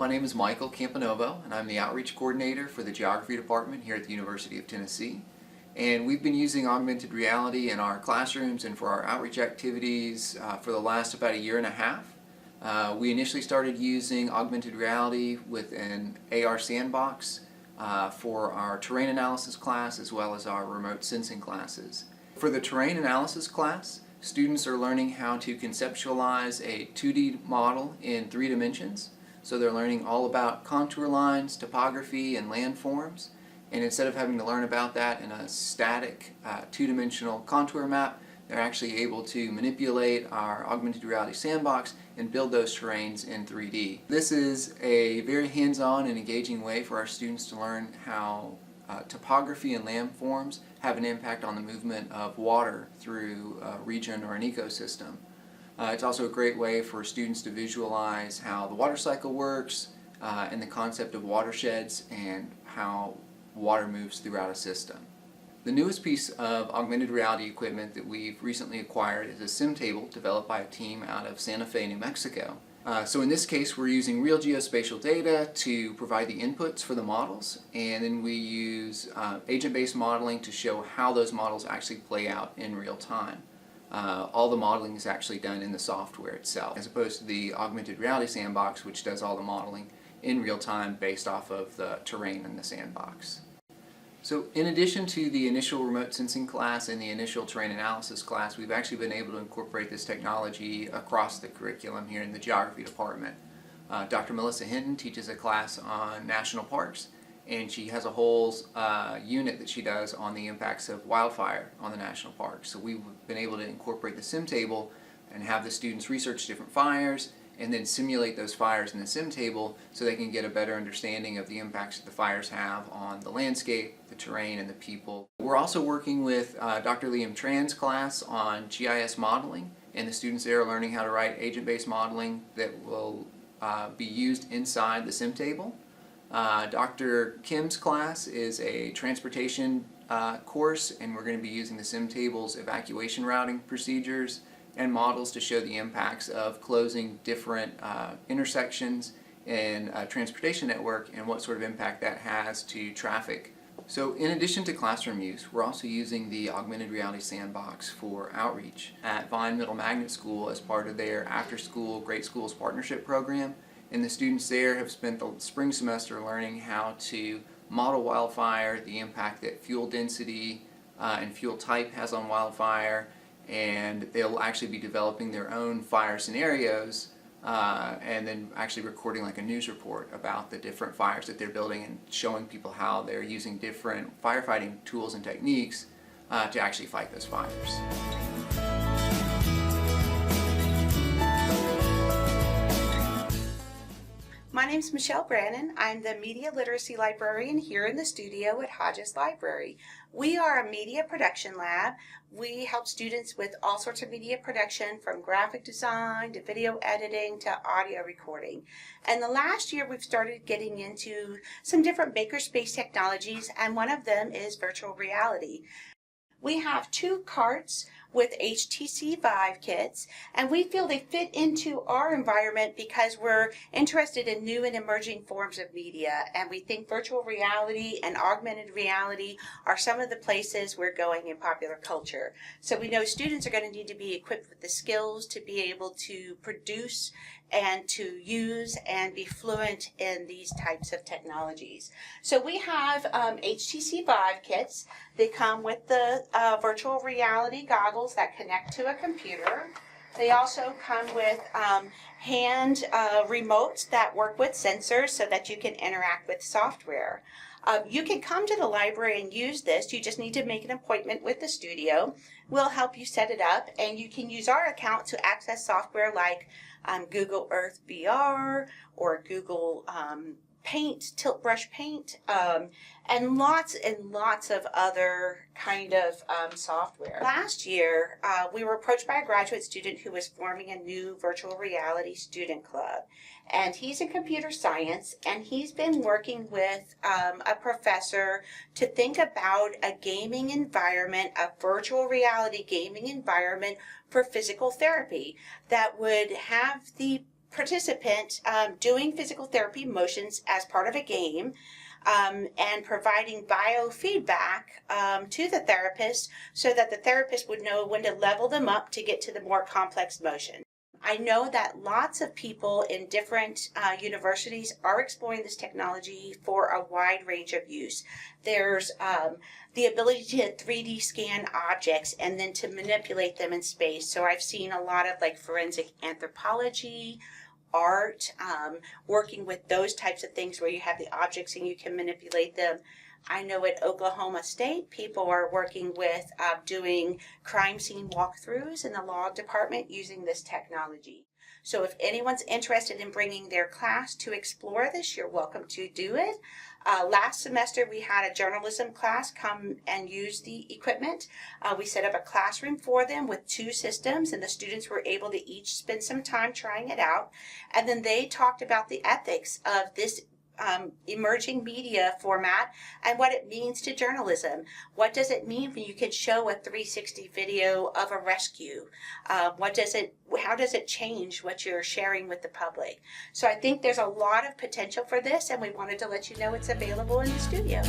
My name is Michael Campanovo, and I'm the Outreach Coordinator for the Geography Department here at the University of Tennessee. And we've been using augmented reality in our classrooms and for our outreach activities for the last about a year and a half. We initially started using augmented reality with an AR sandbox for our terrain analysis class as well as our remote sensing classes. For the terrain analysis class, students are learning how to conceptualize a 2D model in 3 dimensions. So they're learning all about contour lines, topography, and landforms. And instead of having to learn about that in a static 2-dimensional contour map, they're actually able to manipulate our augmented reality sandbox and build those terrains in 3D. This is a very hands-on and engaging way for our students to learn how topography and landforms have an impact on the movement of water through a region or an ecosystem. It's also a great way for students to visualize how the water cycle works and the concept of watersheds and how water moves throughout a system. The newest piece of augmented reality equipment that we've recently acquired is a sim table developed by a team out of Santa Fe, New Mexico. So in this case, we're using real geospatial data to provide the inputs for the models, and then we use agent-based modeling to show how those models actually play out in real time. All the modeling is actually done in the software itself, as opposed to the augmented reality sandbox, which does all the modeling in real time based off of the terrain in the sandbox. So in addition to the initial remote sensing class and the initial terrain analysis class, we've actually been able to incorporate this technology across the curriculum here in the geography department. Dr. Melissa Hinton teaches a class on national parks, and she has a whole unit that she does on the impacts of wildfire on the national parks. So we've been able to incorporate the sim table and have the students research different fires and then simulate those fires in the sim table so they can get a better understanding of the impacts that the fires have on the landscape, the terrain, and the people. We're also working with Dr. Liam Tran's class on GIS modeling, and the students there are learning how to write agent-based modeling that will be used inside the sim table. Dr. Kim's class is a transportation course, and we're going to be using the sim table's evacuation routing procedures and models to show the impacts of closing different intersections in a transportation network and what sort of impact that has to traffic. So in addition to classroom use, we're also using the augmented reality sandbox for outreach at Vine Middle Magnet School as part of their after-school Great Schools Partnership Program. And the students there have spent the spring semester learning how to model wildfire, the impact that fuel density and fuel type has on wildfire, and they'll actually be developing their own fire scenarios and then actually recording like a news report about the different fires that they're building and showing people how they're using different firefighting tools and techniques to actually fight those fires. My name is Michelle Brannon. I'm the Media Literacy Librarian here in the studio at Hodges Library. We are a media production lab. We help students with all sorts of media production, from graphic design to video editing to audio recording. And the last year we've started getting into some different makerspace technologies, and one of them is virtual reality. We have 2 carts with Htc Vive Kits, and we feel they fit into our environment because we're interested in new and emerging forms of media, and we think virtual reality and augmented reality are some of the places we're going in popular culture. So we know students are going to need to be equipped with the skills to be able to produce and to use and be fluent in these types of technologies. So we have Htc Vive Kits. They come with the virtual reality goggles that connect to a computer. They also come with hand remotes that work with sensors so that you can interact with software. You can come to the library and use this. You just need to make an appointment with the studio. We'll help you set it up, and you can use our account to access software like Google Earth VR or Google Paint, Tilt Brush Paint, and lots of other kind of software. Last year, we were approached by a graduate student who was forming a new virtual reality student club. And he's in computer science, and he's been working with a professor to think about a gaming environment, a virtual reality gaming environment for physical therapy that would have the participant doing physical therapy motions as part of a game, and providing biofeedback to the therapist so that the therapist would know when to level them up to get to the more complex motion. I know that lots of people in different universities are exploring this technology for a wide range of use. There's the ability to 3D scan objects and then to manipulate them in space. So I've seen a lot of like forensic anthropology, art, working with those types of things where you have the objects and you can manipulate them. I know at Oklahoma State, people are working with doing crime scene walkthroughs in the law department using this technology. So if anyone's interested in bringing their class to explore this, you're welcome to do it. Last semester, we had a journalism class come and use the equipment. We set up a classroom for them with 2 systems, and the students were able to each spend some time trying it out. And then they talked about the ethics of this emerging media format and what it means to journalism. What does it mean when you can show a 360 video of a rescue? How does it change what you're sharing with the public? So I think there's a lot of potential for this, and we wanted to let you know it's available in the studio.